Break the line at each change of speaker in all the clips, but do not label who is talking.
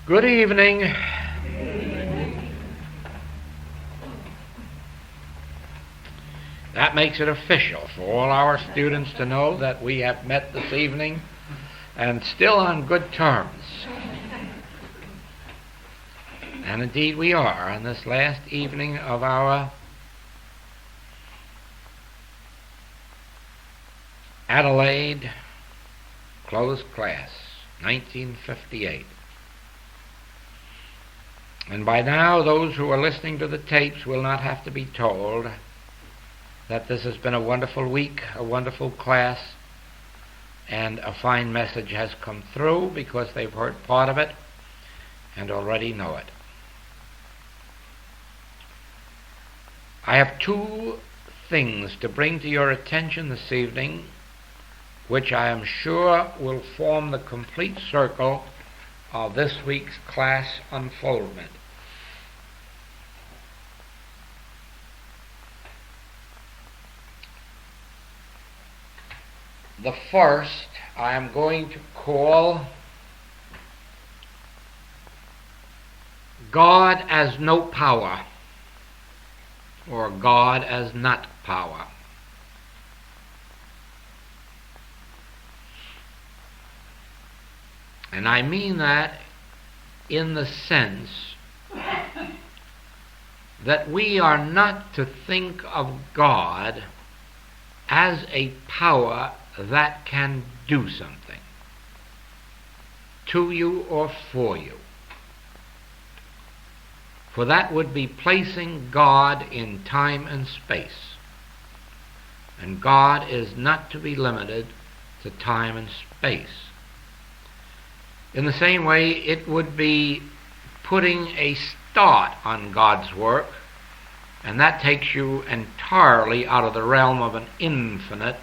Good evening. That makes it official for all our students to know that we have met this evening and still on good terms. And indeed we are on this last evening of our Adelaide closed class, 1958. And by now, those who are listening to the tapes will not have to be told that this has been a wonderful week, a wonderful class, and a fine message has come through because they've heard part of it and already know it. I have two things to bring to your attention this evening, which I am sure will form the complete circle of this week's class unfoldment. The first I am going to call God as no power, or God as not power. And I mean that in the sense that we are not to think of God as a power that can do something to you or for you. For that would be placing God in time and space. And God is not to be limited to time and space. In the same way, it would be putting a start on God's work, and that takes you entirely out of the realm of an infinite,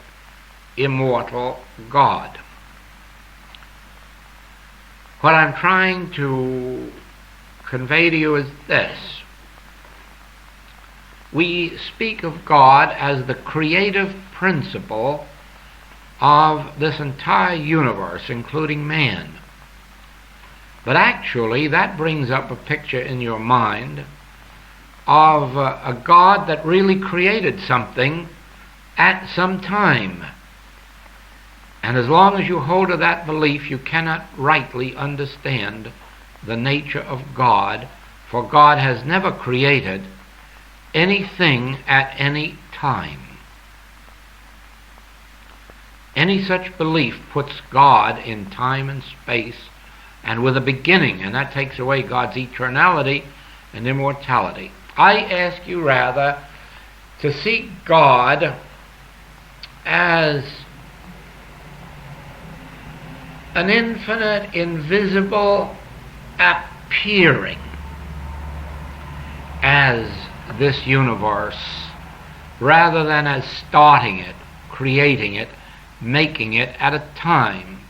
immortal God. What I'm trying to convey to you is this. We speak of God as the creative principle of this entire universe, including man. But actually, that brings up a picture in your mind of a God that really created something at some time. And as long as you hold to that belief, you cannot rightly understand the nature of God, for God has never created anything at any time. Any such belief puts God in time and space and with a beginning, and that takes away God's eternality and immortality. I ask you rather to see God as an infinite, invisible appearing as this universe, rather than as starting it, creating it, making it at a time.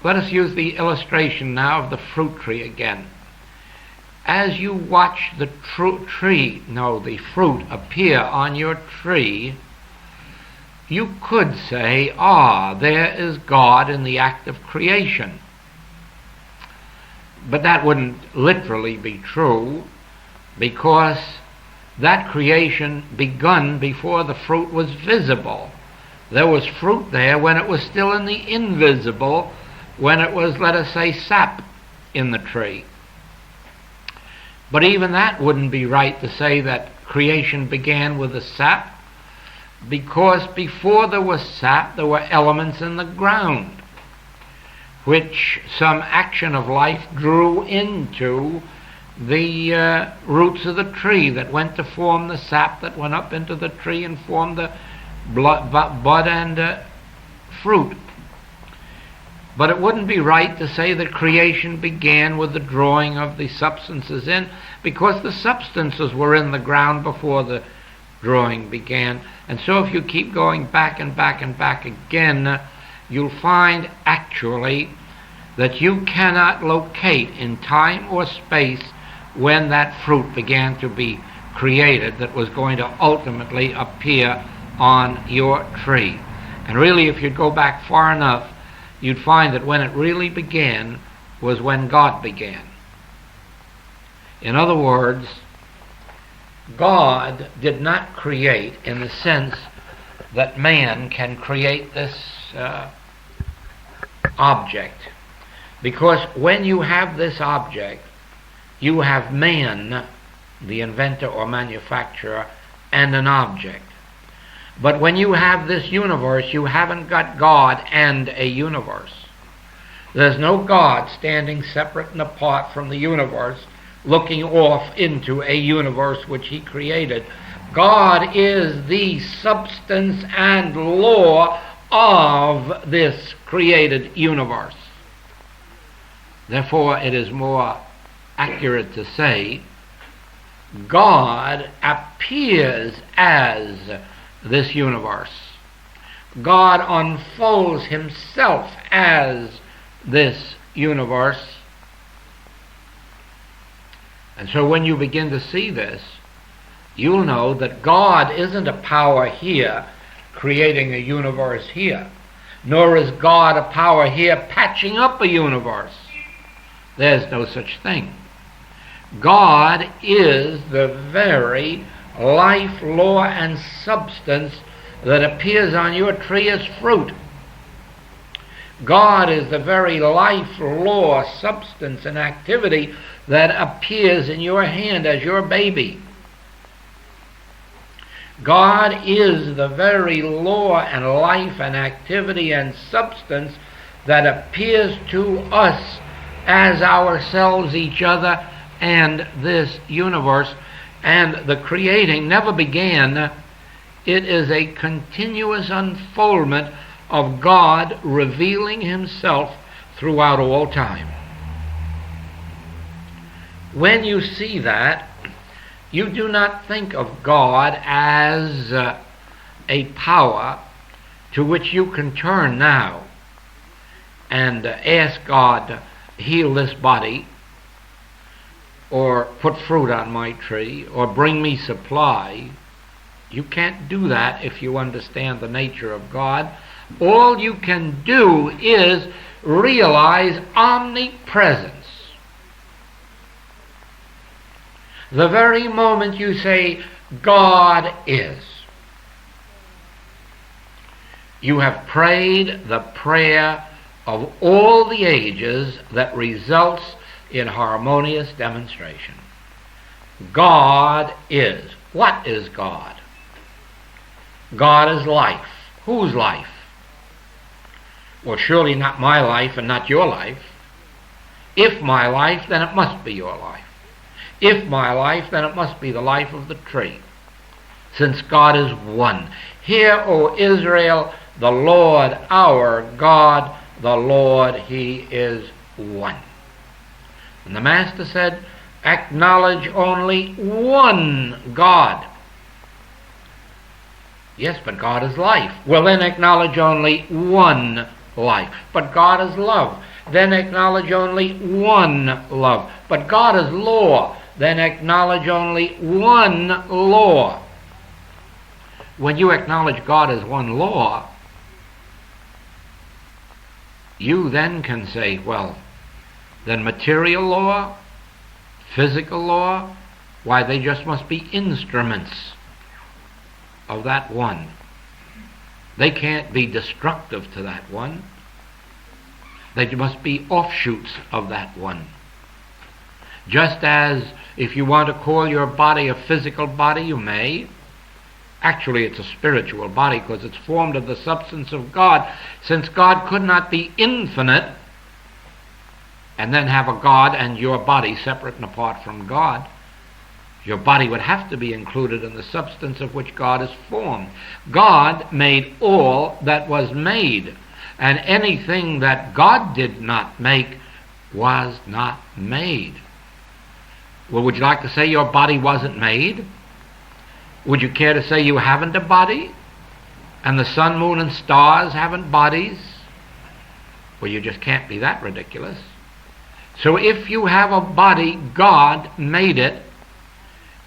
Let us use the illustration now of the fruit tree again. As you watch the the fruit appear on your tree, you could say, there is God in the act of creation. But that wouldn't literally be true, because that creation begun before the fruit was visible. There was fruit there when it was still in the invisible, when it was, let us say, sap in the tree. But even that wouldn't be right to say that creation began with the sap, because before there was sap, there were elements in the ground, which some action of life drew into the roots of the tree that went to form the sap that went up into the tree and formed the bud and fruit. But it wouldn't be right to say that creation began with the drawing of the substances in, because the substances were in the ground before the drawing began. And so if you keep going back and back and back again, you'll find actually that you cannot locate in time or space when that fruit began to be created that was going to ultimately appear on your tree. And really, if you'd go back far enough, you'd find that when it really began was when God began. In other words, God did not create in the sense that man can create this object. Because when you have this object, you have man, the inventor or manufacturer, and an object. But when you have this universe, you haven't got God and a universe. There's no God standing separate and apart from the universe, looking off into a universe which he created. God is the substance and law of this created universe. Therefore, it is more accurate to say God appears as this universe. God unfolds himself as this universe. And so when you begin to see this, you'll know that God isn't a power here creating a universe here, nor is God a power here patching up a universe. There's no such thing. God is the very life, law, and substance that appears on your tree as fruit. God is the very life, law, substance, and activity that appears in your hand as your baby. God is the very law and life and activity and substance that appears to us as ourselves, each other, and this universe. And the creating never began. It is a continuous unfoldment of God revealing himself throughout all time. When you see that, you do not think of God as a power to which you can turn now and ask God to heal this body, or put fruit on my tree, or bring me supply. You can't do that if you understand the nature of God. All you can do is realize omnipresence. The very moment you say, God is, you have prayed the prayer of all the ages that results in harmonious demonstration. God is. What is God? God is life. Whose life? Well, surely not my life and not your life. If my life, then it must be your life. If my life, then it must be the life of the tree, since God is one. Hear, O Israel, the Lord our God, the Lord, he is one. And the Master said, acknowledge only one God. Yes, but God is life. Well, then acknowledge only one life. But God is love. Then acknowledge only one love. But God is law. Then acknowledge only one law. When you acknowledge God as one law, you then can say, well, then material law, physical law, why, they just must be instruments of that one. They can't be destructive to that one. They must be offshoots of that one. Just as if you want to call your body a physical body, you may. Actually, it's a spiritual body because it's formed of the substance of God. Since God could not be infinite and then have a God and your body separate and apart from God, your body would have to be included in the substance of which God is formed. God made all that was made, and anything that God did not make was not made. Well, would you like to say your body wasn't made? Would you care to say you haven't a body? And the sun, moon, and stars haven't bodies? Well, you just can't be that ridiculous. So if you have a body, God made it,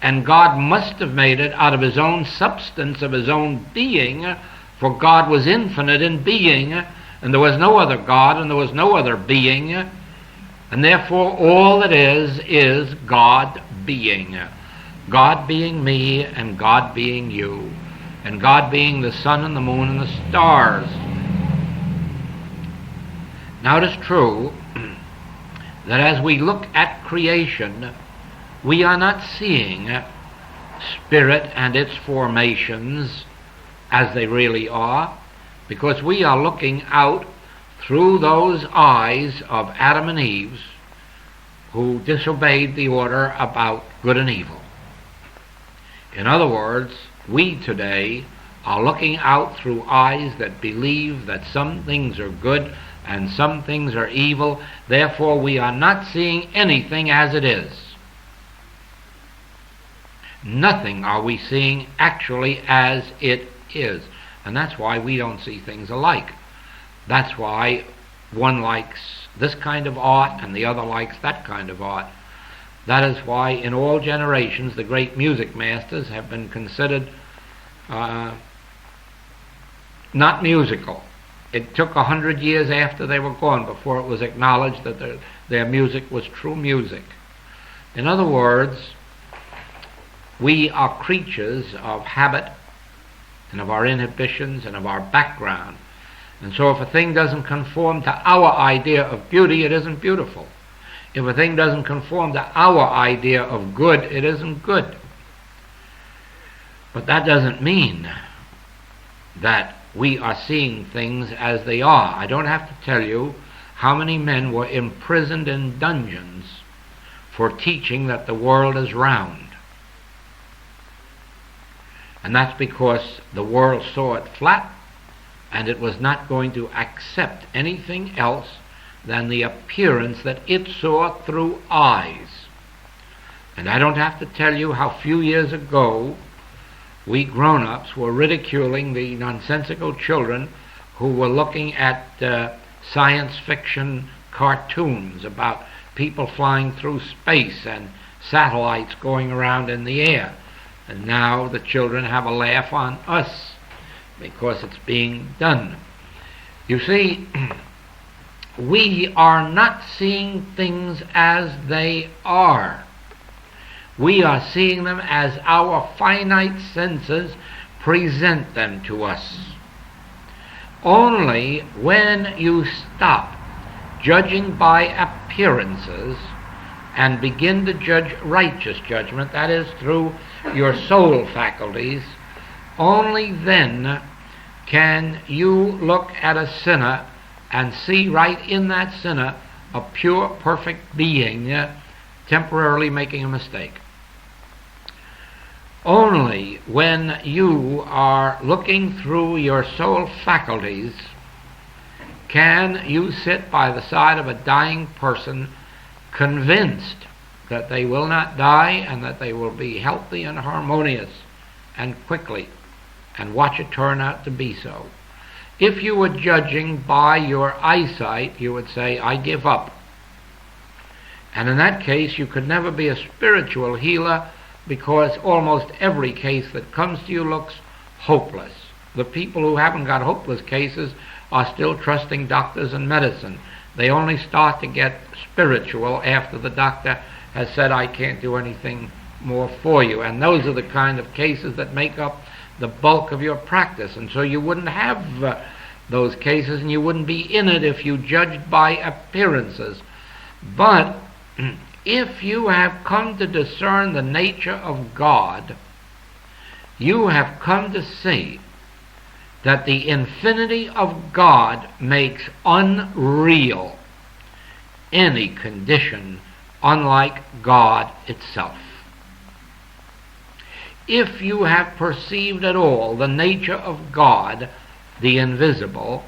and God must have made it out of his own substance, of his own being, for God was infinite in being, and there was no other God, and there was no other being. And therefore all that is God being. God being me, and God being you, and God being the sun and the moon and the stars. Now it is true that as we look at creation, we are not seeing spirit and its formations as they really are, because we are looking out through those eyes of Adam and Eve who disobeyed the order about good and evil. In other words, we today are looking out through eyes that believe that some things are good and some things are evil. Therefore, we are not seeing anything as it is. Nothing are we seeing actually as it is. And that's why we don't see things alike. That's why one likes this kind of art and the other likes that kind of art. That is why in all generations the great music masters have been considered not musical. It took 100 years after they were gone before it was acknowledged that their music was true music. In other words, we are creatures of habit and of our inhibitions and of our background. And so if a thing doesn't conform to our idea of beauty, it isn't beautiful. If a thing doesn't conform to our idea of good, it isn't good. But that doesn't mean that we are seeing things as they are. I don't have to tell you how many men were imprisoned in dungeons for teaching that the world is round. And that's because the world saw it flat, and it was not going to accept anything else than the appearance that it saw through eyes. And I don't have to tell you how few years ago we grown-ups were ridiculing the nonsensical children who were looking at science fiction cartoons about people flying through space and satellites going around in the air. And now the children have a laugh on us because it's being done. You see, we are not seeing things as they are. We are seeing them as our finite senses present them to us. Only when you stop judging by appearances and begin to judge righteous judgment, that is, through your soul faculties, only then can you look at a sinner and see right in that sinner a pure, perfect being temporarily making a mistake. Only when you are looking through your soul faculties can you sit by the side of a dying person convinced that they will not die and that they will be healthy and harmonious and quickly, and watch it turn out to be so. If you were judging by your eyesight, you would say, I give up. And in that case, you could never be a spiritual healer, because almost every case that comes to you looks hopeless. The people who haven't got hopeless cases are still trusting doctors and medicine. They only start to get spiritual after the doctor has said, I can't do anything more for you. And those are the kind of cases that make up the bulk of your practice. And so you wouldn't have those cases, and you wouldn't be in it if you judged by appearances. But if you have come to discern the nature of God, you have come to see that the infinity of God makes unreal any condition unlike God itself. If you have perceived at all the nature of God, the invisible,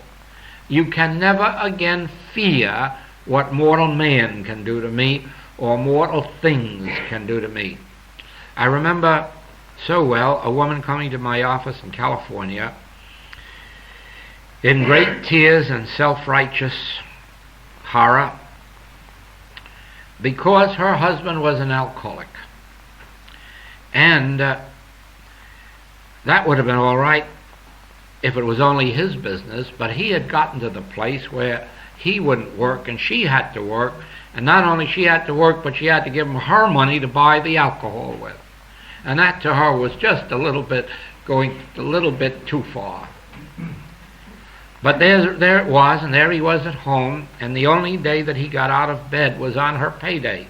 you can never again fear what mortal man can do to me or mortal things can do to me. I remember so well a woman coming to my office in California in great tears and self-righteous horror because her husband was an alcoholic. And that would have been all right if it was only his business, but he had gotten to the place where he wouldn't work and she had to work. And not only she had to work, but she had to give him her money to buy the alcohol with. And that to her was just going a little bit too far. But there it was, and there he was at home, and the only day that he got out of bed was on her payday.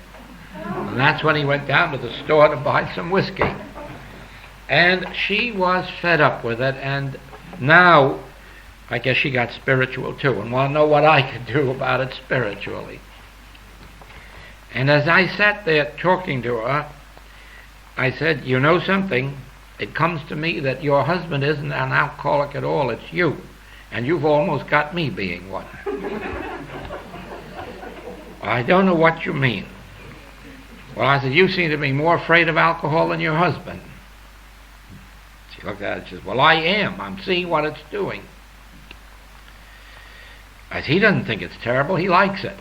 And that's when he went down to the store to buy some whiskey. And she was fed up with it, and now I guess she got spiritual too, and wanted to know what I could do about it spiritually. And as I sat there talking to her, I said, you know something? It comes to me that your husband isn't an alcoholic at all, it's you. And you've almost got me being one. I don't know what you mean. Well, I said, you seem to be more afraid of alcohol than your husband. She looked at it and says, well, I am. I'm seeing what it's doing. I said, he doesn't think it's terrible. He likes it.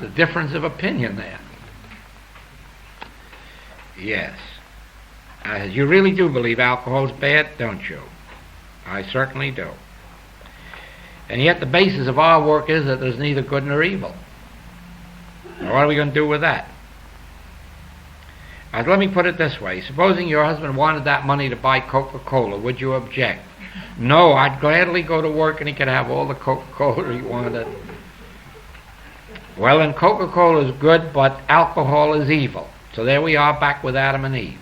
The difference of opinion there. Yes. I said, you really do believe alcohol's bad, don't you? I certainly do. And yet the basis of our work is that there's neither good nor evil. Now what are we going to do with that? Let me put it this way. Supposing your husband wanted that money to buy Coca-Cola, would you object? No, I'd gladly go to work and he could have all the Coca-Cola he wanted. Well, then Coca-Cola is good, but alcohol is evil. So there we are back with Adam and Eve.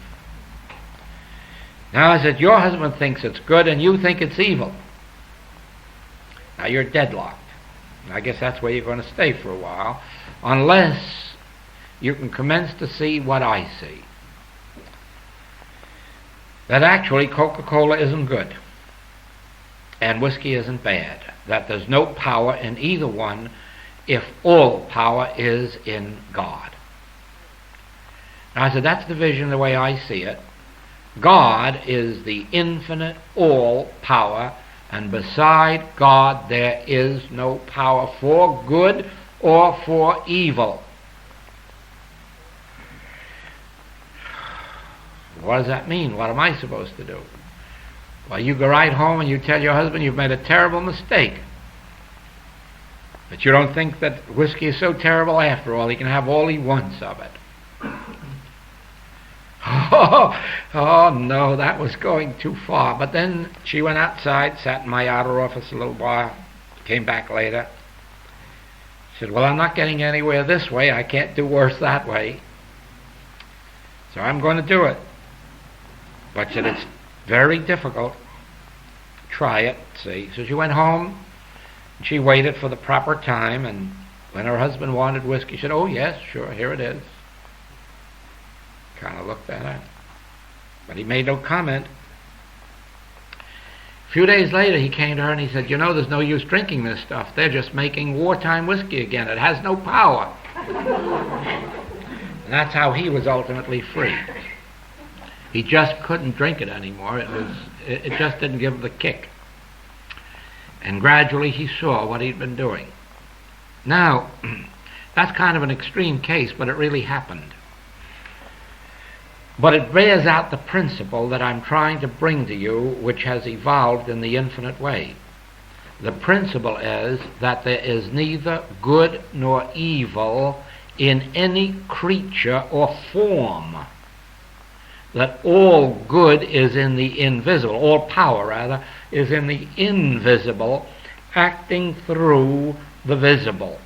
Now I said, your husband thinks it's good and you think it's evil. Now you're deadlocked. I guess that's where you're going to stay for a while, unless you can commence to see what I see. That actually Coca-Cola isn't good and whiskey isn't bad. That there's no power in either one if all power is in God. Now I said, that's the vision the way I see it. God is the infinite all power, and beside God there is no power for good or for evil. What does that mean? What am I supposed to do? Well, you go right home and you tell your husband you've made a terrible mistake. But you don't think that whiskey is so terrible after all. He can have all he wants of it. Oh, no, that was going too far. But then she went outside, sat in my outer office a little while, came back later. She said, well, I'm not getting anywhere this way. I can't do worse that way. So I'm going to do it. But she said, it's very difficult. Try it, see. So she went home, and she waited for the proper time, and when her husband wanted whiskey, she said, oh, yes, sure, here it is. Kind of looked at her, but he made no comment. A few days later he came to her and he said, you know, there's no use drinking this stuff. They're just making wartime whiskey again. It has no power. And that's how he was ultimately free. He just couldn't drink it anymore. It just didn't give him the kick. And gradually he saw what he'd been doing. Now, that's kind of an extreme case, but it really happened. But it bears out the principle that I'm trying to bring to you, which has evolved in the infinite way. The principle is that there is neither good nor evil in any creature or form. That all good is in the invisible, all power rather, is in the invisible, acting through the visible.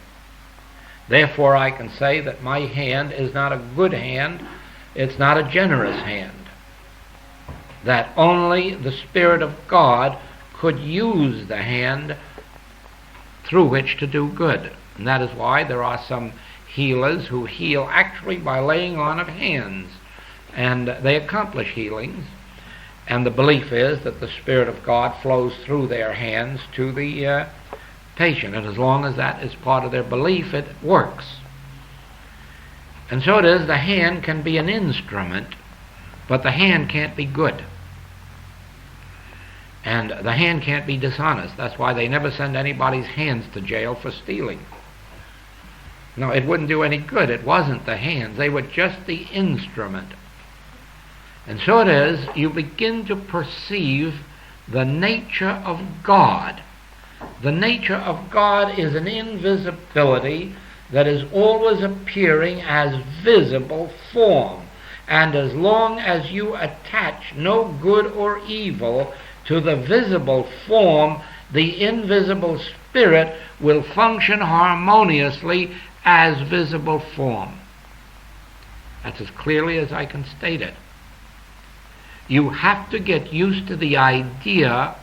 Therefore I can say that my hand is not a good hand, it's not a generous hand. That only the Spirit of God could use the hand through which to do good. And that is why there are some healers who heal actually by laying on of hands. And they accomplish healings. And the belief is that the Spirit of God flows through their hands to the patient. And as long as that is part of their belief, it works. And so it is, the hand can be an instrument, but the hand can't be good. And the hand can't be dishonest. That's why they never send anybody's hands to jail for stealing. No, it wouldn't do any good. It wasn't the hands. They were just the instrument. And so it is, you begin to perceive the nature of God The nature of God is an invisibility that is always appearing as visible form. And as long as you attach no good or evil to the visible form, the invisible spirit will function harmoniously as visible form. That's as clearly as I can state it. You have to get used to the idea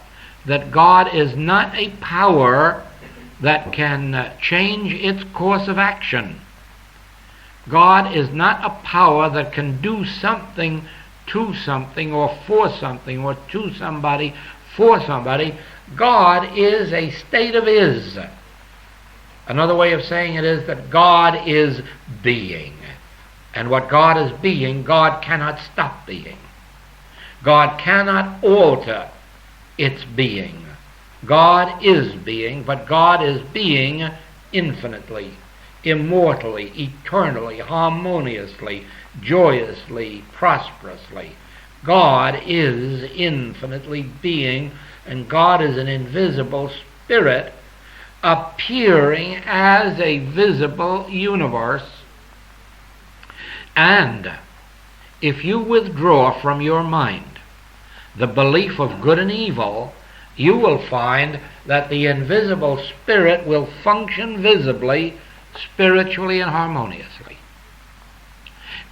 that God is not a power that can change its course of action. God is not a power that can do something to something or for something or to somebody for somebody. God is a state of is. Another way of saying it is that God is being. And what God is being, God cannot stop being. God cannot alter its being. God is being, but God is being infinitely, immortally, eternally, harmoniously, joyously, prosperously. God is infinitely being, and God is an invisible spirit appearing as a visible universe. And if you withdraw from your mind the belief of good and evil, you will find that the invisible spirit will function visibly, spiritually, and harmoniously.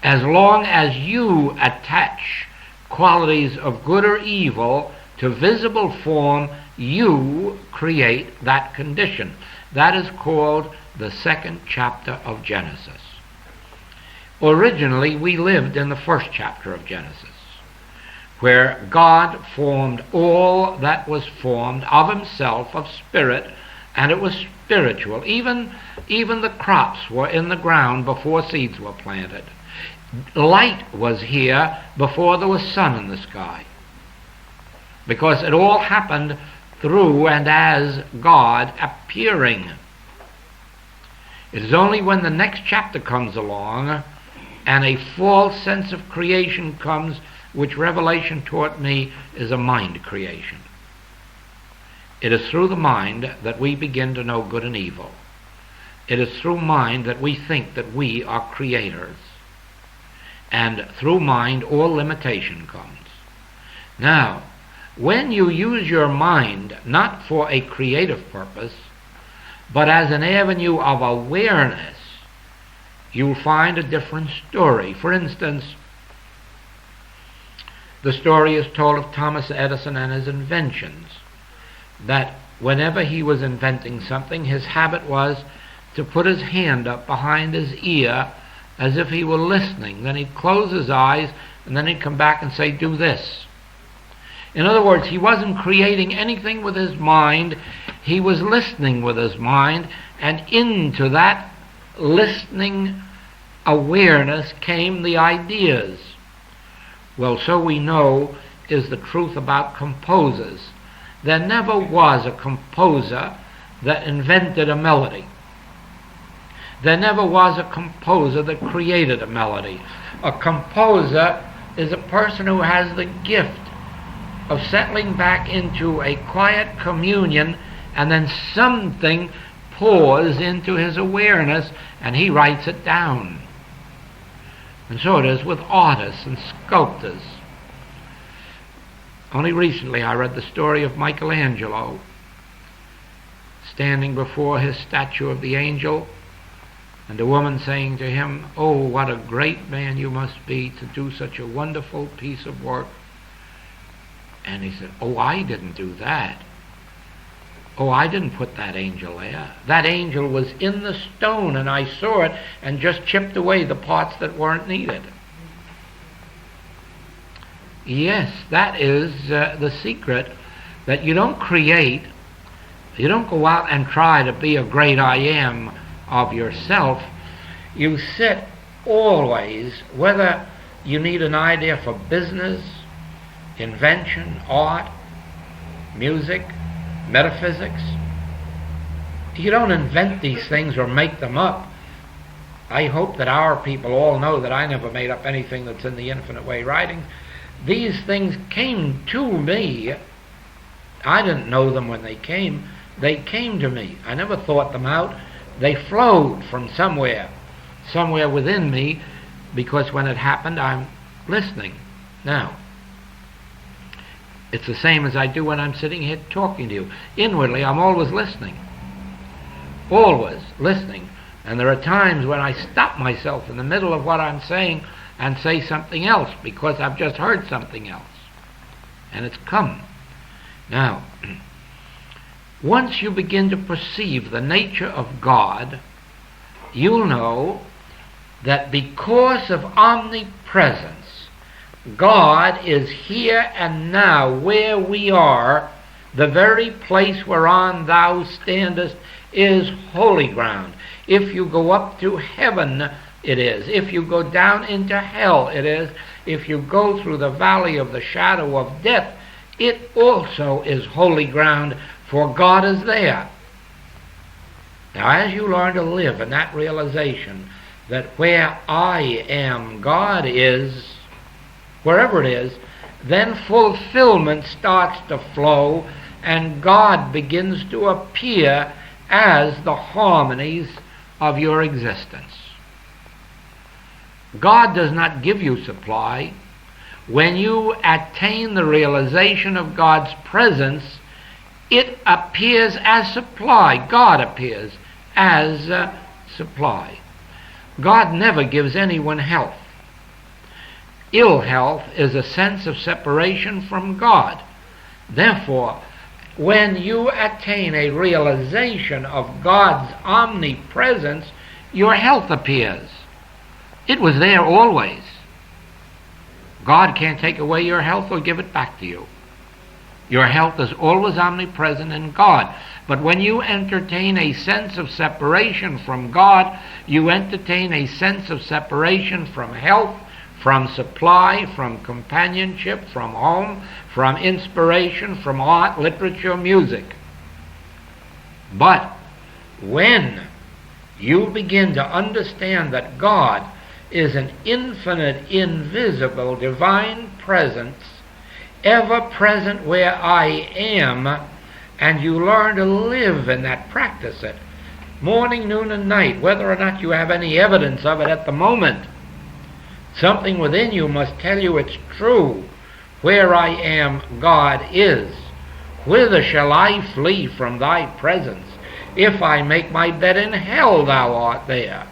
As long as you attach qualities of good or evil to visible form, you create that condition. That is called the second chapter of Genesis. Originally, we lived in the first chapter of Genesis, where God formed all that was formed of himself, of spirit, and it was spiritual. Even the crops were in the ground before seeds were planted. Light was here before there was sun in the sky, because it all happened through and as God appearing. It is only when the next chapter comes along and a false sense of creation comes, which Revelation taught me is a mind creation. It is through the mind that we begin to know good and evil. It is through mind that we think that we are creators. And through mind all limitation comes. Now, when you use your mind not for a creative purpose, but as an avenue of awareness, you'll find a different story. For instance, the story is told of Thomas Edison and his inventions, that whenever he was inventing something, his habit was to put his hand up behind his ear as if he were listening. Then he'd close his eyes, and then he'd come back and say, "Do this." In other words, he wasn't creating anything with his mind, he was listening with his mind, and into that listening awareness came the ideas. Well, so we know is the truth about composers. There never was a composer that invented a melody. There never was a composer that created a melody. A composer is a person who has the gift of settling back into a quiet communion, and then something pours into his awareness and he writes it down. And so it is with artists and sculptors. Only recently I read the story of Michelangelo standing before his statue of the angel, and a woman saying to him, "Oh, what a great man you must be to do such a wonderful piece of work." And he said, "Oh, I didn't do that. Oh, I didn't put that angel there. That angel was in the stone, and I saw it and just chipped away the parts that weren't needed." Yes, that is the secret, that you don't create, you don't go out and try to be a great I am of yourself. You sit always, whether you need an idea for business, invention, art, music, metaphysics. You don't invent these things or make them up. I hope that our people all know that I never made up anything that's in the Infinite Way writings. These things came to me. I didn't know them when they came, They came to me. I never thought them out. They flowed from somewhere within me, because when it happened, I'm listening. Now, it's the same as I do when I'm sitting here talking to you. Inwardly, I'm always listening. Always listening. And there are times when I stop myself in the middle of what I'm saying and say something else because I've just heard something else. And it's come. Now, once you begin to perceive the nature of God, you'll know that because of omnipresence, God is here and now where we are. The very place whereon thou standest is holy ground. If you go up to heaven, it is. If you go down into hell, it is. If you go through the valley of the shadow of death, it also is holy ground, for God is there. Now, as you learn to live in that realization that where I am, God is, wherever it is, then fulfillment starts to flow, and God begins to appear as the harmonies of your existence. God does not give you supply. When you attain the realization of God's presence, it appears as supply. God appears as supply. God never gives anyone health. Ill health is a sense of separation from God. Therefore, when you attain a realization of God's omnipresence, your health appears. It was there always. God can't take away your health or give it back to you. Your health is always omnipresent in God. But when you entertain a sense of separation from God, you entertain a sense of separation from health, from supply, from companionship, from home, from inspiration, from art, literature, music. But when you begin to understand that God is an infinite, invisible, divine presence, ever present where I am, and you learn to live in that, practice it, morning, noon, and night, whether or not you have any evidence of it at the moment. Something within you must tell you it's true. Where I am, God is. Whither shall I flee from thy presence? If I make my bed in hell, thou art there.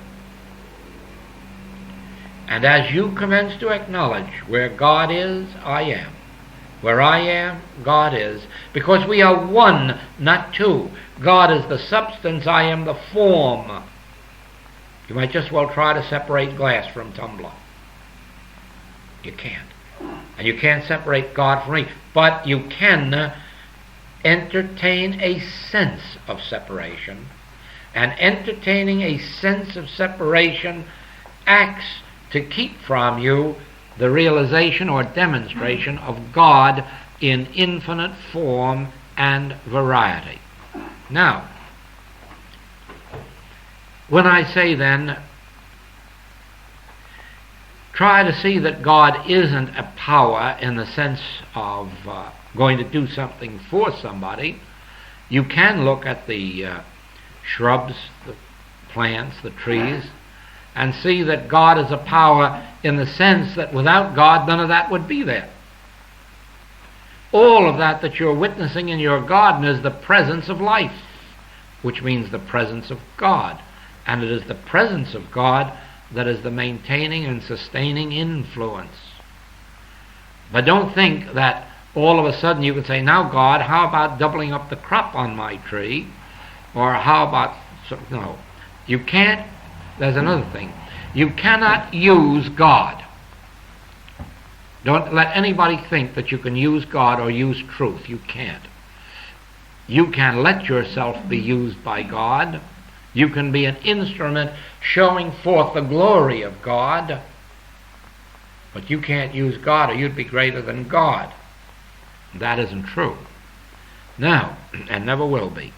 And as you commence to acknowledge where God is, I am. Where I am, God is. Because we are one, not two. God is the substance, I am the form. You might just well try to separate glass from tumbler. You can't. And you can't separate God from me. But you can entertain a sense of separation. And entertaining a sense of separation acts to keep from you the realization or demonstration of God in infinite form and variety. Now, when I say then, try to see that God isn't a power in the sense of going to do something for somebody, you can look at the shrubs, the plants, the trees, and see that God is a power in the sense that without God, none of that would be there. All of that you're witnessing in your garden is the presence of life, which means the presence of God. And it is the presence of God that is the maintaining and sustaining influence. But don't think that all of a sudden you can say, now God, how about doubling up the crop on my tree? Or how about... No. You can't... There's another thing. You cannot use God. Don't let anybody think that you can use God or use truth. You can't. You can let yourself be used by God. You can be an instrument showing forth the glory of God. But you can't use God or you'd be greater than God. That isn't true. Now, and never will be.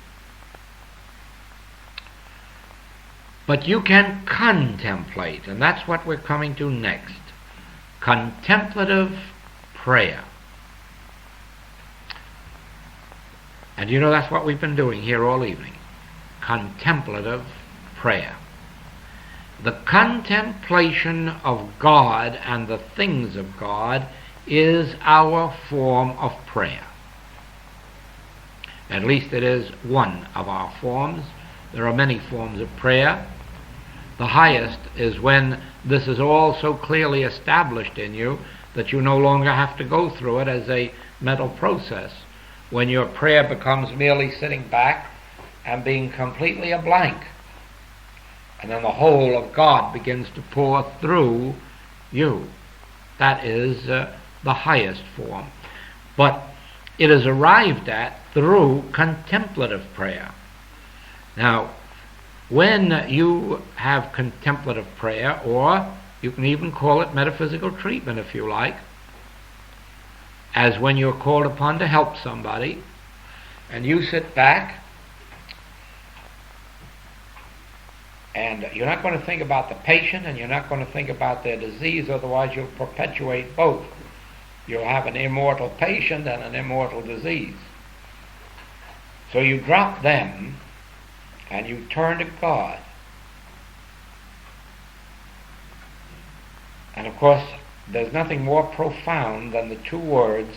But you can contemplate, and that's what we're coming to next. Contemplative prayer. And you know that's what we've been doing here all evening. Contemplative prayer. The contemplation of God and the things of God is our form of prayer. At least it is one of our forms. There are many forms of prayer. The highest is when this is all so clearly established in you that you no longer have to go through it as a mental process, when your prayer becomes merely sitting back and being completely a blank. And then the whole of God begins to pour through you. That is the highest form. But it is arrived at through contemplative prayer. Now, when you have contemplative prayer, or you can even call it metaphysical treatment if you like, as when you're called upon to help somebody, and you sit back, and you're not going to think about the patient, and you're not going to think about their disease, otherwise you'll perpetuate both. You'll have an immortal patient and an immortal disease. So you drop them, and you turn to God. And of course, there's nothing more profound than the two words,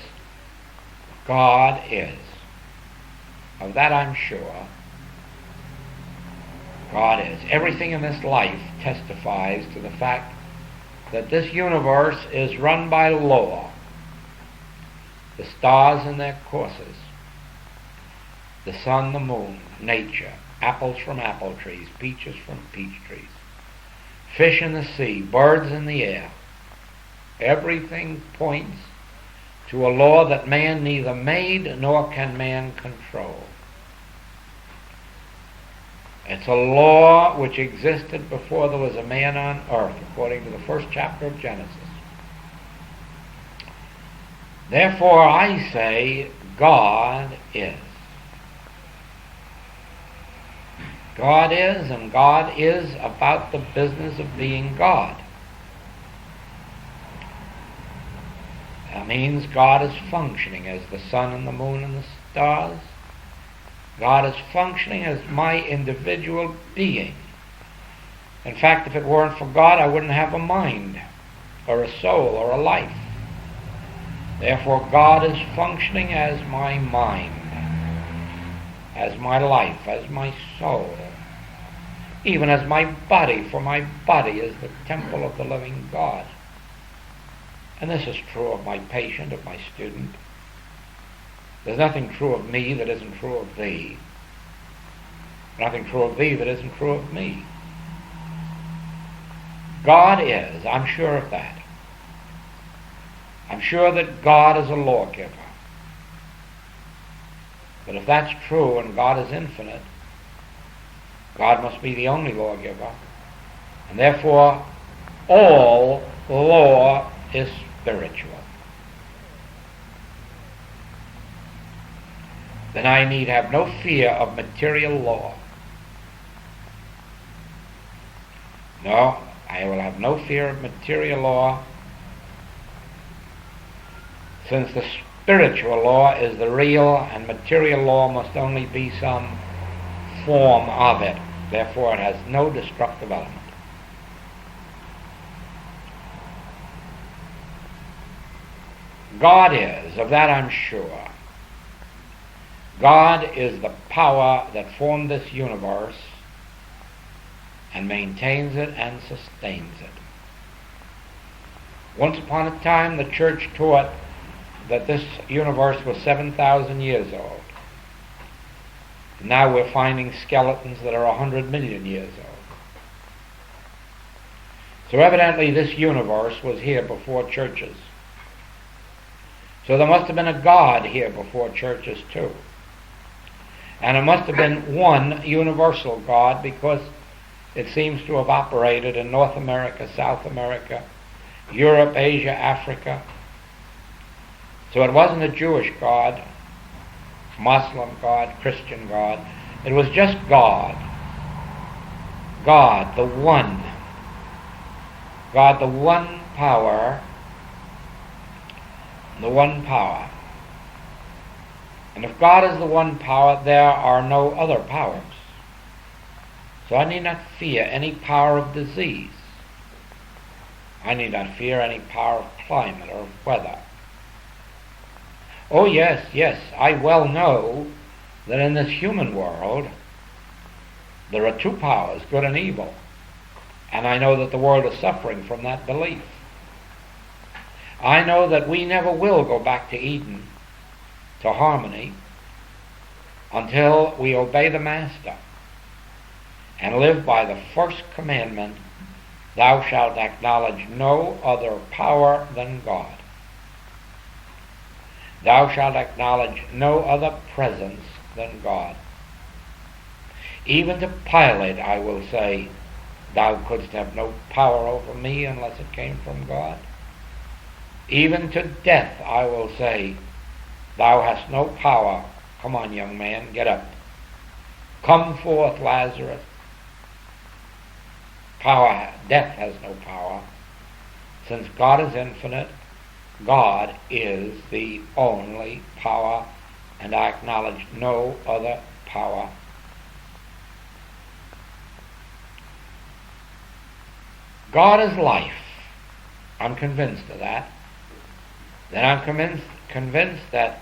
God is. Of that I'm sure. God is. Everything in this life testifies to the fact that this universe is run by law. The stars in their courses, the sun, the moon, nature, apples from apple trees, peaches from peach trees, fish in the sea, birds in the air. Everything points to a law that man neither made nor can man control. It's a law which existed before there was a man on earth, according to the first chapter of Genesis. Therefore, I say, God is. God is, and God is about the business of being God. That means God is functioning as the sun and the moon and the stars. God is functioning as my individual being. In fact, if it weren't for God, I wouldn't have a mind, or a soul, or a life. Therefore, God is functioning as my mind, as my life, as my soul, even as my body, for my body is the temple of the living God. And this is true of my patient, of my student. There's nothing true of me that isn't true of thee. Nothing true of thee that isn't true of me. God is, I'm sure of that. I'm sure that God is a lawgiver. But if that's true and God is infinite, God must be the only lawgiver. And therefore, all law is spiritual. Then I need have no fear of material law. No, I will have no fear of material law, since the spiritual law is the real, and material law must only be some form of it. Therefore, it has no destructive element. God is, of that I'm sure. God is the power that formed this universe and maintains it and sustains it. Once upon a time, the church taught that this universe was 7,000 years old. Now we're finding skeletons that are 100 million years old. So evidently this universe was here before churches. So there must have been a God here before churches too. And it must have been one universal God, because it seems to have operated in North America, South America, Europe, Asia, Africa. So it wasn't a Jewish God, Muslim God, Christian God. It was just God. God, the one. God, the one power. The one power. And if God is the one power, there are no other powers. So I need not fear any power of disease. I need not fear any power of climate or of weather. Oh yes, yes, I well know that in this human world there are two powers, good and evil. And I know that the world is suffering from that belief. I know that we never will go back to Eden, to harmony, until we obey the Master and live by the first commandment, thou shalt acknowledge no other power than God. Thou shalt acknowledge no other presence than God. Even to Pilate I will say, thou couldst have no power over me unless it came from God. Even to death I will say, thou hast no power. Come on, young man, get up. Come forth, Lazarus. Death has no power. Since God is infinite, God is the only power, and I acknowledge no other power. God is life. I'm convinced of that. Then I'm convinced that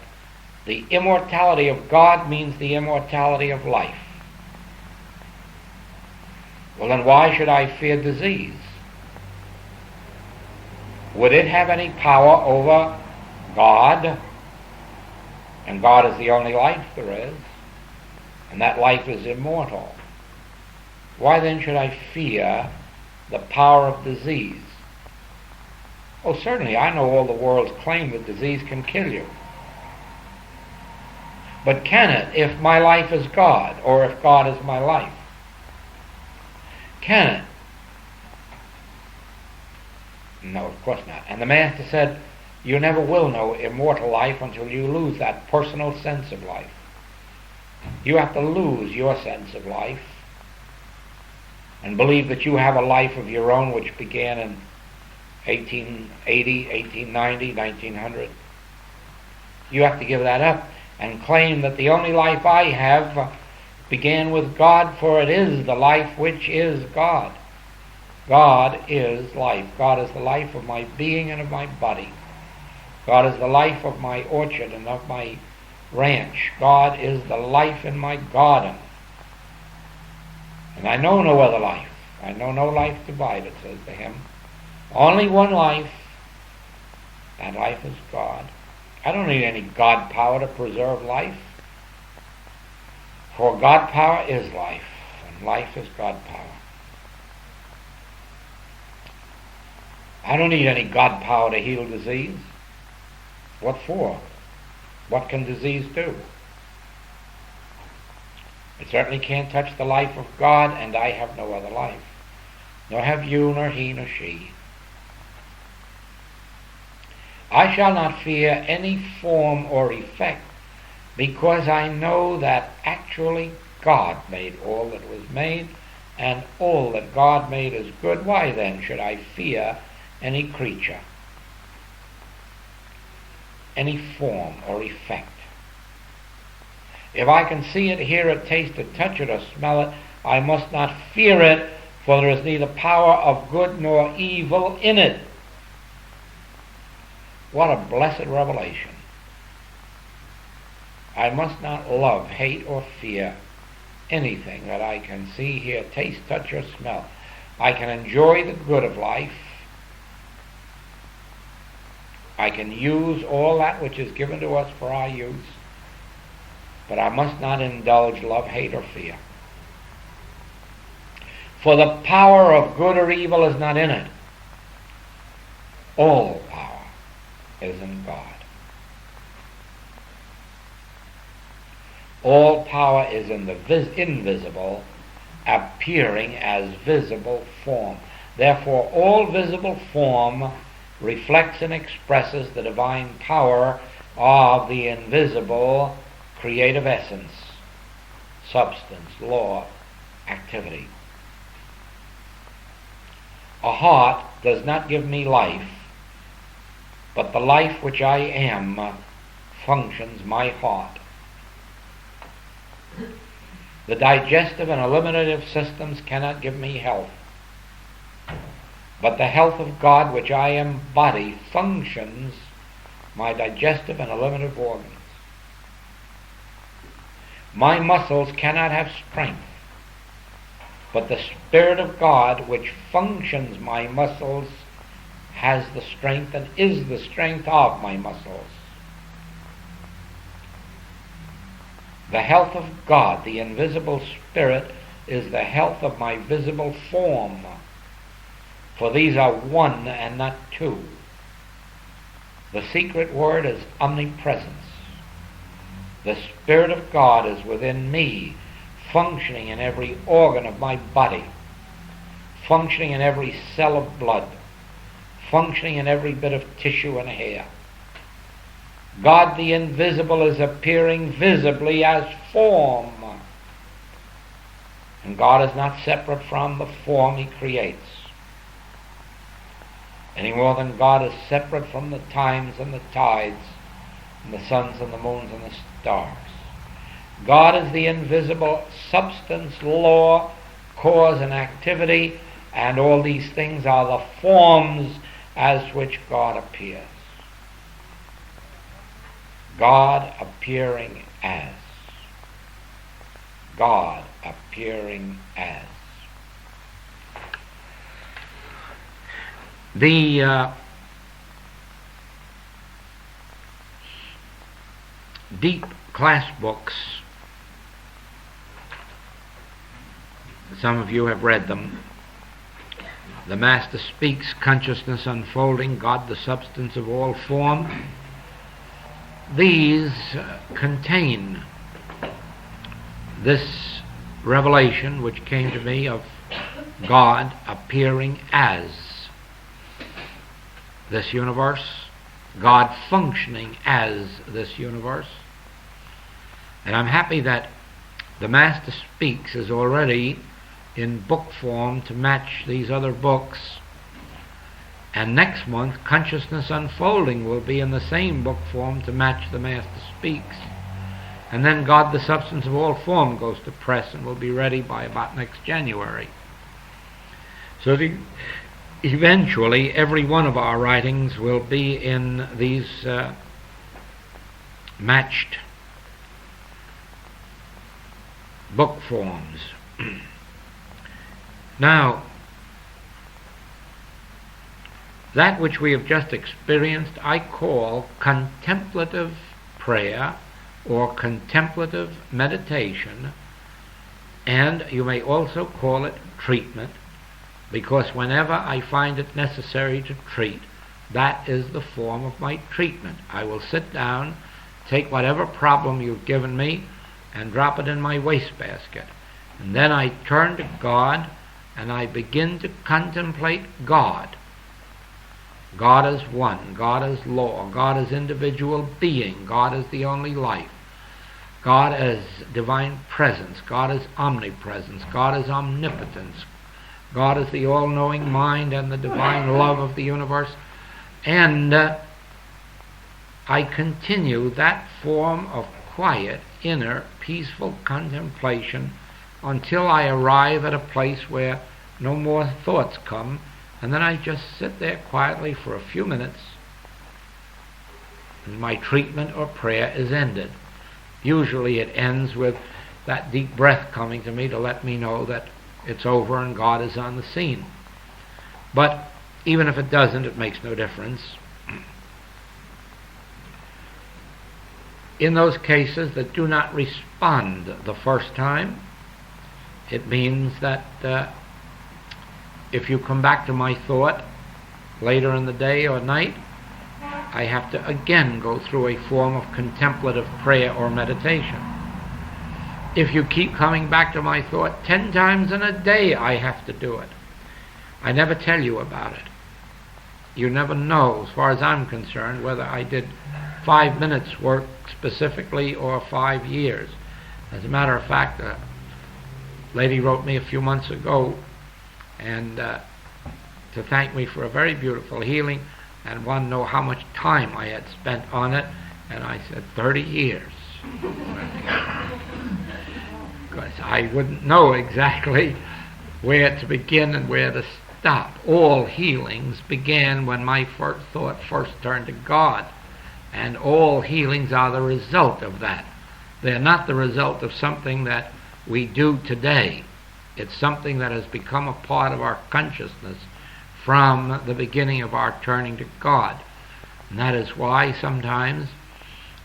the immortality of God means the immortality of life. Well, then why should I fear disease? Would it have any power over God? And God is the only life there is, and that life is immortal. Why then should I fear the power of disease? Oh, certainly, I know all the world's claim that disease can kill you. But can it if my life is God, or if God is my life? Can it? No, of course not. And the Master said, you never will know immortal life until you lose that personal sense of life. You have to lose your sense of life and believe that you have a life of your own which began in 1880, 1890, 1900. You have to give that up and claim that the only life I have began with God, for it is the life which is God. God is life. God is the life of my being and of my body. God is the life of my orchard and of my ranch. God is the life in my garden. And I know no other life. I know no life divided, says the hymn. Only one life. That life is God. I don't need any God power to preserve life. For God power is life, and life is God power. I don't need any God power to heal disease. What for? What can disease do? It certainly can't touch the life of God, and I have no other life. Nor have you, nor he, nor she. I shall not fear any form or effect, because I know that actually God made all that was made, and all that God made is good. Why then should I fear any creature, any form or effect? If I can see it, hear it, taste it, touch it, or smell it, I must not fear it, for there is neither power of good nor evil in it. What a blessed revelation. I must not love, hate, or fear anything that I can see, hear, taste, touch, or smell. I can enjoy the good of life. I can use all that which is given to us for our use, but I must not indulge love, hate, or fear. For the power of good or evil is not in it. All power is in God. All power is in the invisible, appearing as visible form. Therefore, all visible form reflects and expresses the divine power of the invisible creative essence, substance, law, activity. A heart does not give me life, but the life which I am functions my heart. The digestive and eliminative systems cannot give me health. But the health of God which I embody functions my digestive and eliminative organs. My muscles cannot have strength, but the Spirit of God which functions my muscles has the strength and is the strength of my muscles. The health of God, the invisible Spirit, is the health of my visible form, for these are one and not two. The secret word is omnipresence. The Spirit of God is within me, functioning in every organ of my body, functioning in every cell of blood, functioning in every bit of tissue and hair. God the invisible is appearing visibly as form. And God is not separate from the form He creates, any more than God is separate from the times and the tides and the suns and the moons and the stars. God is the invisible substance, law, cause, and activity, and all these things are the forms as which God appears. God appearing as. God appearing as. The deep class books, some of you have read them. The Master Speaks, Consciousness Unfolding, God the Substance of All Form. These contain this revelation which came to me of God appearing as this universe, God functioning as this universe. And I'm happy that the Master Speaks is already in book form to match these other books. And next month, Consciousness Unfolding will be in the same book form to match the Master Speaks. And then God, the Substance of All Form, goes to press and will be ready by about next January. So eventually, every one of our writings will be in these matched book forms. Now, that which we have just experienced I call contemplative prayer or contemplative meditation, and you may also call it treatment, because whenever I find it necessary to treat, that is the form of my treatment. I will sit down, take whatever problem you've given me, and drop it in my wastebasket. And then I turn to God, and I begin to contemplate God. God is one, God is law, God is individual being, God is the only life. God is divine presence, God is omnipresence, God is omnipotence, God is the all-knowing mind and the divine love of the universe. And I continue that form of quiet, inner, peaceful contemplation until I arrive at a place where no more thoughts come, and then I just sit there quietly for a few minutes, and my treatment or prayer is ended. Usually it ends with that deep breath coming to me to let me know that it's over and God is on the scene. But even if it doesn't, it makes no difference. In those cases that do not respond the first time, it means that if you come back to my thought later in the day or night, I have to again go through a form of contemplative prayer or meditation. If you keep coming back to my thought 10 times in a day, I have to do it. I never tell you about it. You never know, as far as I'm concerned, whether I did 5 minutes work specifically or 5 years. As a matter of fact, a lady wrote me a few months ago and to thank me for a very beautiful healing and wanted to know how much time I had spent on it, and I said 30 years. because I wouldn't know exactly where to begin and where to stop. All healings began when my first thought first turned to God, and all healings are the result of that. They're not the result of something that we do today. It's something that has become a part of our consciousness from the beginning of our turning to God. And that is why sometimes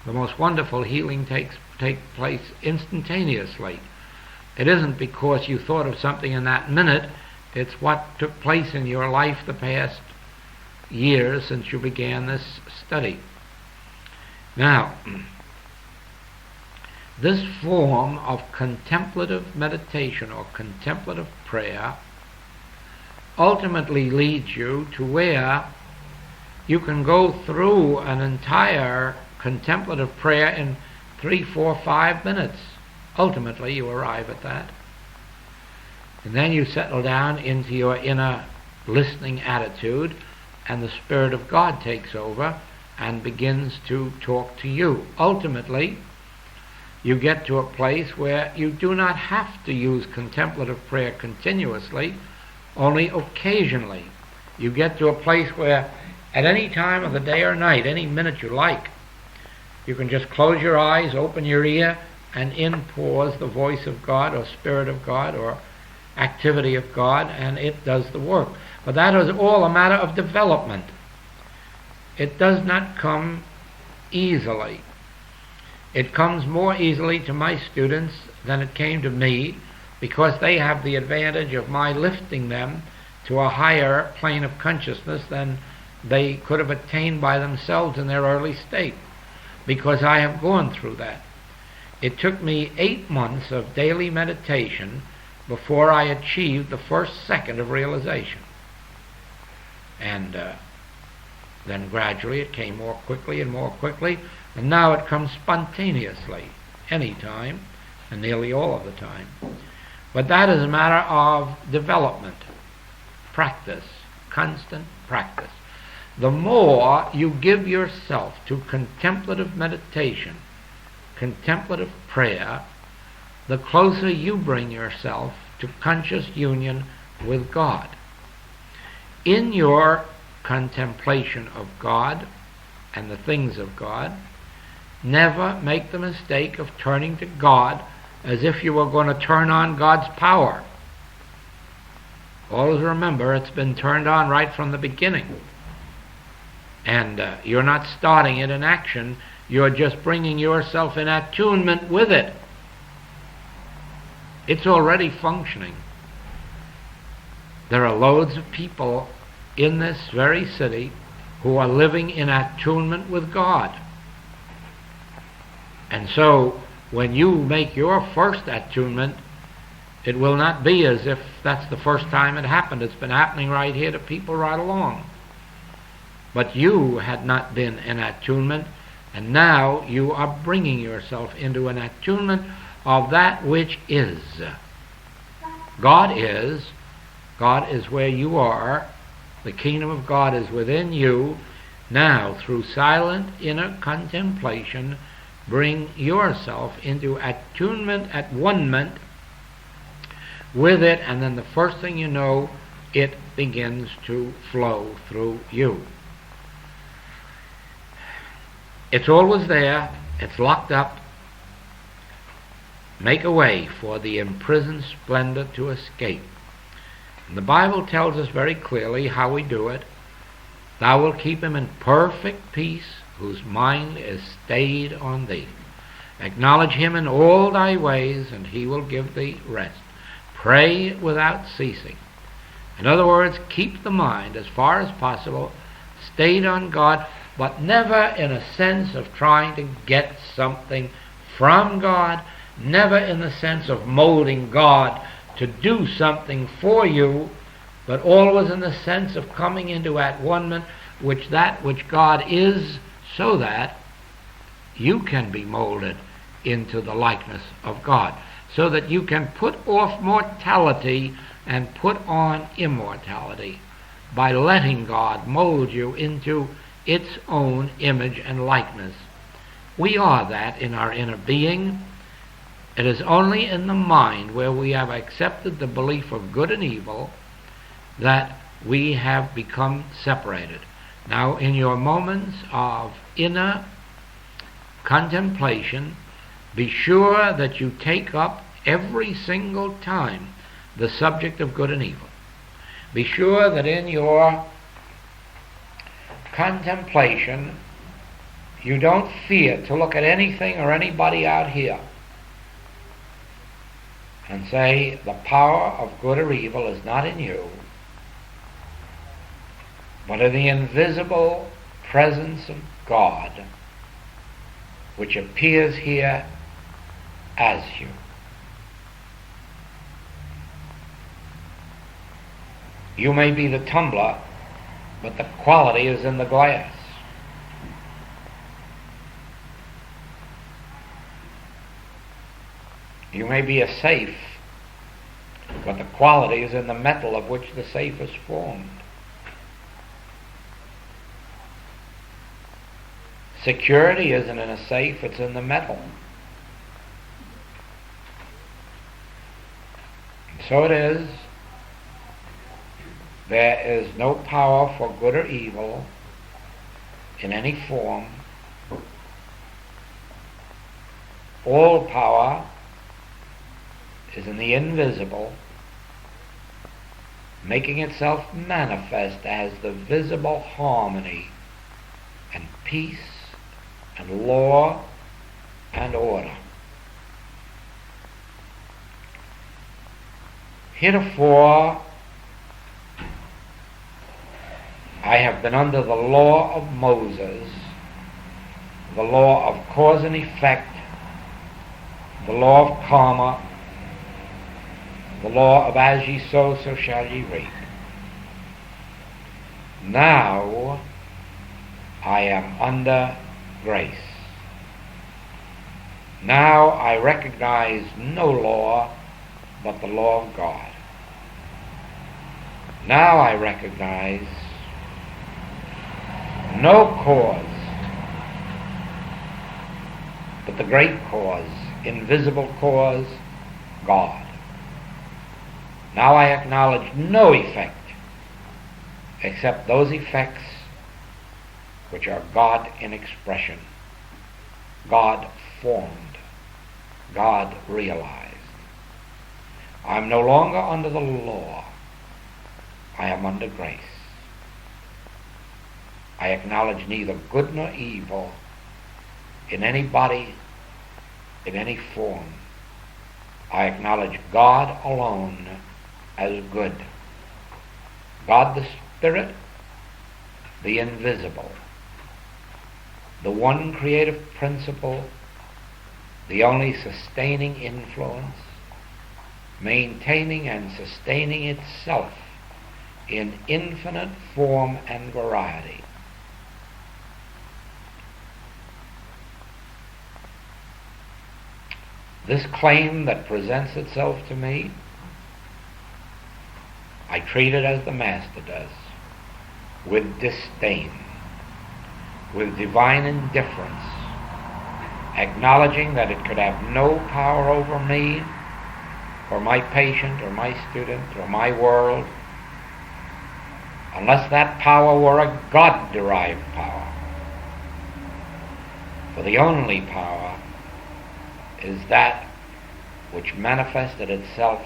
the most wonderful healing takes place instantaneously. It isn't because you thought of something in that minute. It's what took place in your life the past years since you began this study. Now, this form of contemplative meditation or contemplative prayer ultimately leads you to where you can go through an entire contemplative prayer in 3, 4, 5 minutes. Ultimately, you arrive at that. And then you settle down into your inner listening attitude, and the Spirit of God takes over and begins to talk to you. Ultimately, you get to a place where you do not have to use contemplative prayer continuously, only occasionally. You get to a place where at any time of the day or night, any minute you like, you can just close your eyes, open your ear, and in pours the voice of God or Spirit of God or activity of God, and it does the work. But that is all a matter of development. It does not come easily. It comes more easily to my students than it came to me, because they have the advantage of my lifting them to a higher plane of consciousness than they could have attained by themselves in their early state, because I have gone through that. It took me 8 months of daily meditation before I achieved the first second of realization. And then gradually it came more quickly, and now it comes spontaneously, any time, and nearly all of the time. But that is a matter of development, practice, constant practice. The more you give yourself to contemplative meditation, contemplative prayer, the closer you bring yourself to conscious union with God. In your contemplation of God and the things of God, never make the mistake of turning to God as if you were going to turn on God's power. Always remember, it's been turned on right from the beginning. And you're not starting it in action, you're just bringing yourself in attunement with it. It's already functioning. There are loads of people in this very city who are living in attunement with God. And so, when you make your first attunement, it will not be as if that's the first time it happened. It's been happening right here to people right along. But you had not been in attunement, and now you are bringing yourself into an attunement of that which is. God is where you are. The kingdom of God is within you. Now, through silent inner contemplation, bring yourself into attunement, at one-ment with it, and then the first thing you know, it begins to flow through you. It's always there. It's locked up. Make a way for the imprisoned splendor to escape. And the Bible tells us very clearly how we do it. Thou wilt keep him in perfect peace, whose mind is stayed on thee. Acknowledge him in all thy ways, and he will give thee rest. Pray without ceasing. In other words, keep the mind as far as possible stayed on God, but never in a sense of trying to get something from God, never in the sense of molding God to do something for you, but always in the sense of coming into at-one-ment with that which God is, so that you can be molded into the likeness of God, so that you can put off mortality and put on immortality by letting God mold you into its own image and likeness. We are that in our inner being. It is only in the mind where we have accepted the belief of good and evil that we have become separated. Now, in your moments of inner contemplation, be sure that you take up every single time the subject of good and evil. Be sure that in your contemplation you don't fear to look at anything or anybody out here and say the power of good or evil is not in you, but in the invisible presence of God, which appears here as you. You may be the tumbler, but the quality is in the glass. You may be a safe, but the quality is in the metal of which the safe is formed. Security isn't in a safe, it's in the metal. And so it is. There is no power for good or evil in any form. All power is in the invisible, making itself manifest as the visible harmony and peace and law and order. Heretofore, I have been under the law of Moses, the law of cause and effect, the law of karma, the law of as ye sow, so shall ye reap. Now I am under grace. Now I recognize no law but the law of God. Now I recognize no cause but the great cause, invisible cause, God. Now I acknowledge no effect except those effects which are God in expression, God formed, God realized. I am no longer under the law. I am under grace. I acknowledge neither good nor evil in any body, in any form. I acknowledge God alone as good. God the Spirit, the invisible, the one creative principle, the only sustaining influence, maintaining and sustaining itself in infinite form and variety. This claim that presents itself to me, I treat it as the Master does, with disdain, with divine indifference, acknowledging that it could have no power over me, or my patient, or my student, or my world, unless that power were a God-derived power. For the only power is that which manifested itself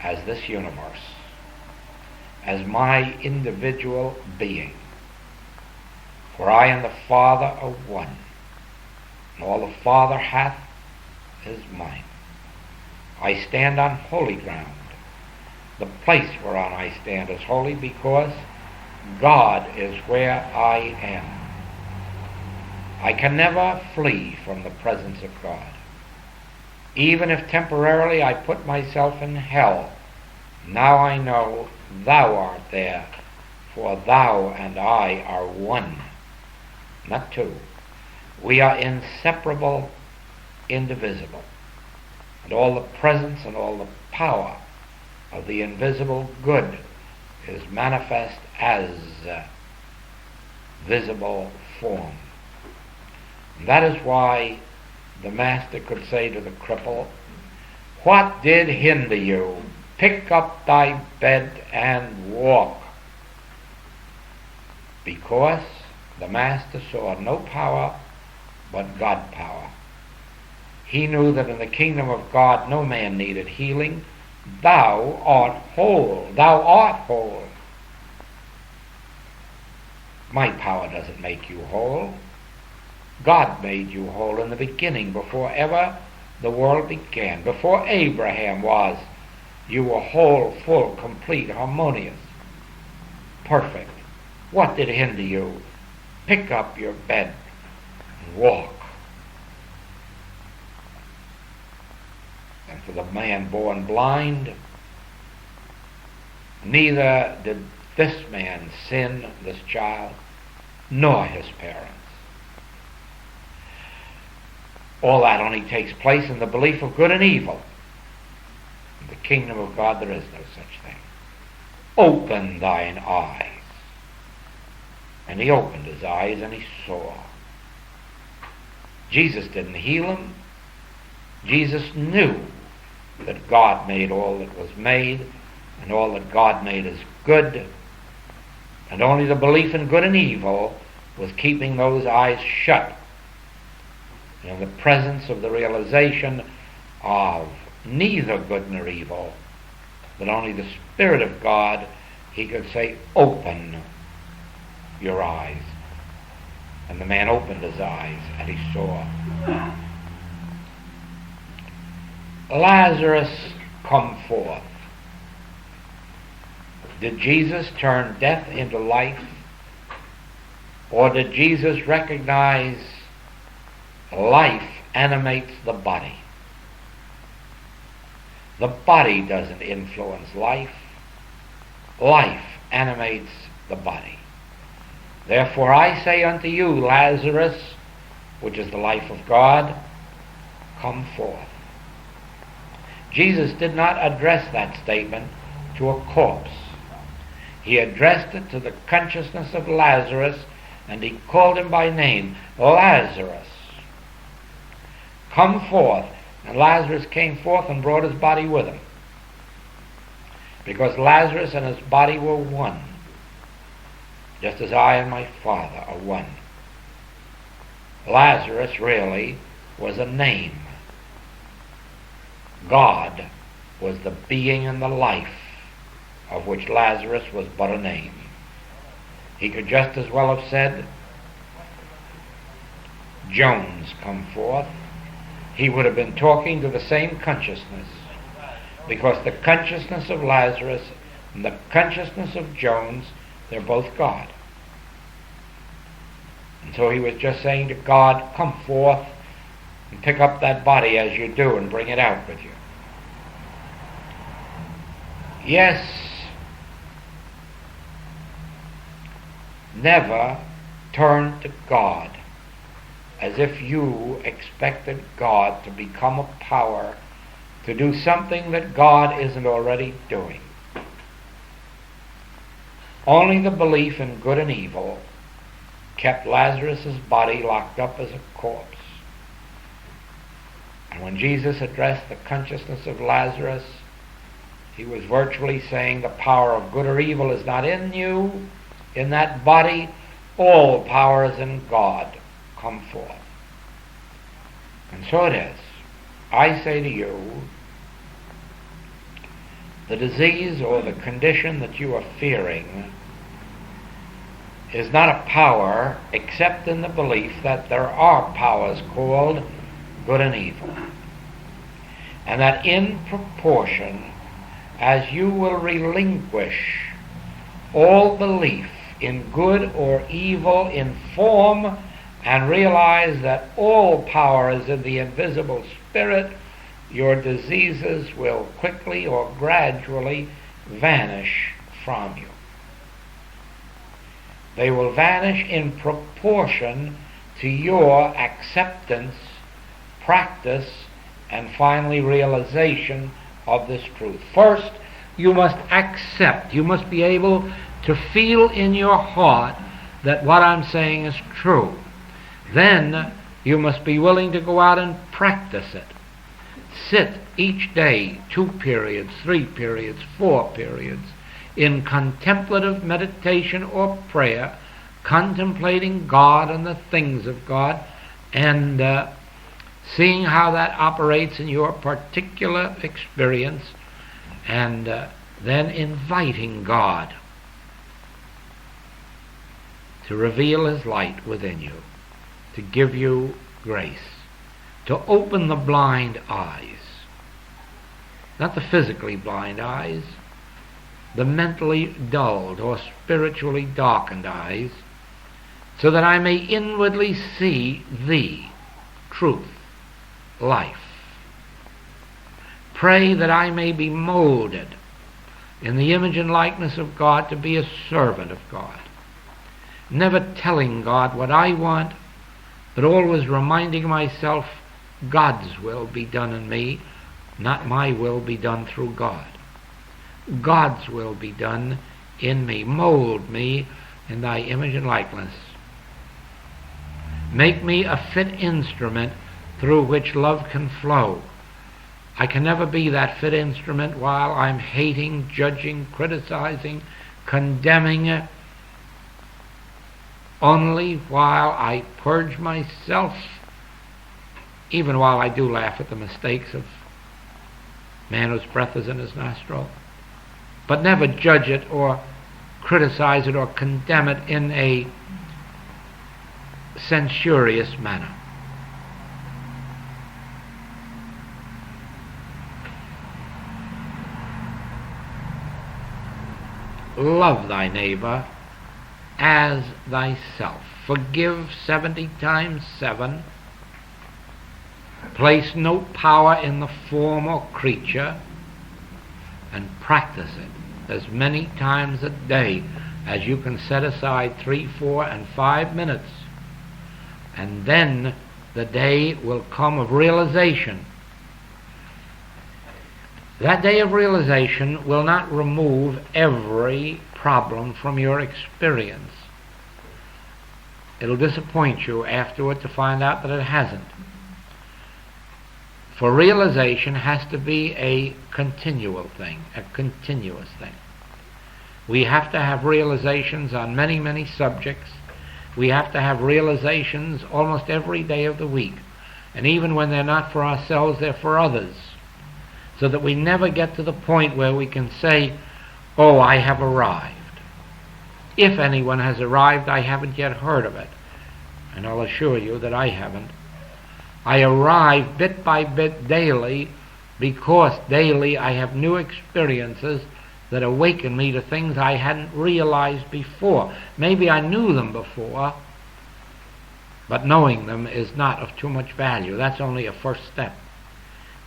as this universe, as my individual being. For I and the Father are one, and all the Father hath is mine. I stand on holy ground. The place whereon I stand is holy because God is where I am. I can never flee from the presence of God. Even if temporarily I put myself in hell, now I know thou art there, for thou and I are one, not two. We are inseparable, indivisible, and all the presence and all the power of the invisible good is manifest as visible form. And that is why the master could say to the cripple, "What did hinder you? Pick up thy bed and walk." Because the master saw no power but God power. He knew that in the kingdom of God no man needed healing. Thou art whole. Thou art whole. My power doesn't make you whole. God made you whole in the beginning, before ever the world began. Before Abraham was, you were whole, full, complete, harmonious, perfect. What did hinder you? Pick up your bed and walk. And for the man born blind, neither did this man sin, this child, nor his parents. All that only takes place in the belief of good and evil. In the kingdom of God there is no such thing. Open thine eyes. And he opened his eyes and he saw. Jesus didn't heal him. Jesus knew that God made all that was made, and all that God made is good, and only the belief in good and evil was keeping those eyes shut. And in the presence of the realization of neither good nor evil, but only the Spirit of God, he could say, "Open your eyes." And the man opened his eyes and he saw. Lazarus, come forth. Did Jesus turn death into life? Or did Jesus recognize life animates the body? The body doesn't influence life. Life animates the body. Therefore I say unto you, Lazarus, which is the life of God, come forth. Jesus did not address that statement to a corpse. He addressed it to the consciousness of Lazarus, and he called him by name, Lazarus, come forth. And Lazarus came forth and brought his body with him, because Lazarus and his body were one, just as I and my Father are one. Lazarus really was a name. God was the being and the life, of which Lazarus was but a name. He could just as well have said, Jones, come forth. He would have been talking to the same consciousness, because the consciousness of Lazarus and the consciousness of Jones, they're both God. And so he was just saying to God, come forth and pick up that body as you do and bring it out with you. Yes, never turn to God as if you expected God to become a power to do something that God isn't already doing. Only the belief in good and evil kept Lazarus' body locked up as a corpse. And when Jesus addressed the consciousness of Lazarus, he was virtually saying the power of good or evil is not in you, in that body. All power is in God. Come forth. And so it is. I say to you, the disease or the condition that you are fearing is not a power except in the belief that there are powers called good and evil. And that in proportion as you will relinquish all belief in good or evil in form and realize that all power is in the invisible spirit, your diseases will quickly or gradually vanish from you. They will vanish in proportion to your acceptance, practice, and finally realization of this truth. First, you must accept. You must be able to feel in your heart that what I'm saying is true. Then You must be willing to go out and practice it. Sit each day 2 periods, 3 periods, 4 periods in contemplative meditation or prayer, contemplating God and the things of God, and seeing how that operates in your particular experience, and then inviting God to reveal His light within you, to give you grace, to open the blind eyes, not the physically blind eyes, the mentally dulled or spiritually darkened eyes, so that I may inwardly see Thee, truth, life. Pray that I may be molded in the image and likeness of God to be a servant of God, never telling God what I want, but always reminding myself God's will be done in me, not my will be done through God. God's will be done in me. Mold me in Thy image and likeness. Make me a fit instrument through which love can flow. I can never be that fit instrument while I'm hating, judging, criticizing, condemning, only while I purge myself, even while I do laugh at the mistakes of man whose breath is in his nostril, but never judge it or criticize it or condemn it in a censorious manner. Love thy neighbor as thyself. Forgive 70 times 7. Place no power in the form or creature, and practice it as many times a day as you can set aside 3, 4, and 5 minutes. And then the day will come of realization. That day of realization will not remove every problem from your experience. It'll disappoint you afterward to find out that it hasn't. For realization has to be a continual thing, a continuous thing. We have to have realizations on many, many subjects. We have to have realizations almost every day of the week. And even when they're not for ourselves, they're for others. So that we never get to the point where we can say, oh, I have arrived. If anyone has arrived, I haven't yet heard of it. And I'll assure you that I haven't. I arrive bit by bit daily, because daily I have new experiences that awaken me to things I hadn't realized before. Maybe I knew them before, but knowing them is not of too much value. That's only a first step.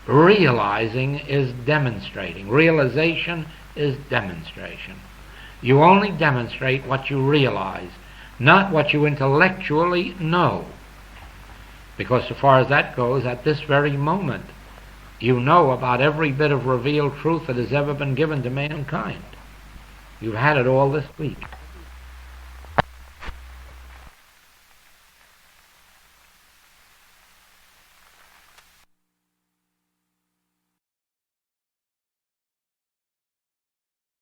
Realizing is demonstrating. Realization is demonstration. You only demonstrate what you realize, not what you intellectually know. Because so far as that goes, at this very moment, you know about every bit of revealed truth that has ever been given to mankind. You've had it all this week.